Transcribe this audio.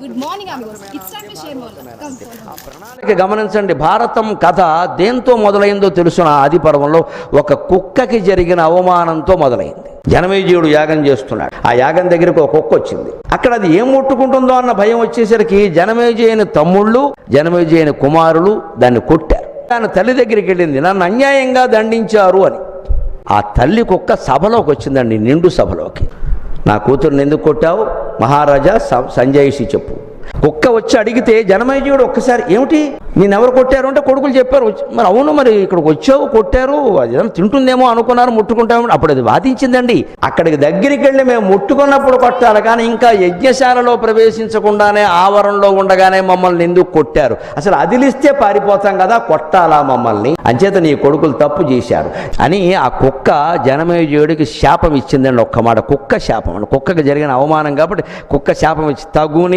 Good morning amigos. It's time to share more. Come follow. గమనించండి, భారతం కథ దేంతో మొదలైందో తెలుసునా? ఆది పర్వంలో ఒక కుక్కకి జరిగిన అవమానంతో మొదలైంది. జనమేజయుడు యాగం చేస్తున్నాడు. ఆ యాగం దగ్గరికి ఒక కుక్క వచ్చింది. అక్కడ అది ఏం ముట్టుకుంటుందో అన్న భయం వచ్చేసరికి జనమేజయుని తమ్ముళ్ళు, జనమేజయుని కుమారులు దాన్ని కొట్టారు. దాని తల్లి దగ్గరికి వెళ్ళింది, నన్ను అన్యాయంగా దండించారు అని. ఆ తల్లి కుక్క సభలోకి వచ్చిందండి, నిండు సభలోకి. నా కూతురుని ఎందుకు కొట్టావు మహారాజా, సంజయిషి చెప్పు. కుక్క వచ్చి అడిగితే జనమేజయుడు ఒక్కసారి, ఏమిటి నేనెవరు కొట్టారు అంటే కొడుకులు చెప్పారు. మరి అవును, మరి ఇక్కడికి వచ్చావు, కొట్టారు, అది తింటుందేమో అనుకున్నారు, ముట్టుకుంటామో. అప్పుడు అది వాదించిందండి. అక్కడికి దగ్గరికి వెళ్ళి మేము ముట్టుకున్నప్పుడు కొట్టాలి, కానీ ఇంకా యజ్ఞశాలలో ప్రవేశించకుండానే ఆవరణలో ఉండగానే మమ్మల్ని ఎందుకు కొట్టారు? అసలు అదిలిస్తే పారిపోతాం కదా, కొట్టాలా మమ్మల్ని? అంచేత నీ కొడుకులు తప్పు చేశారు అని ఆ కుక్క జనమేజయుడికి శాపం ఇచ్చిందండి. ఒక్క మాట, కుక్క శాపం అండి. కుక్కకి జరిగిన అవమానం కాబట్టి కుక్క శాపం ఇచ్చి, తగుని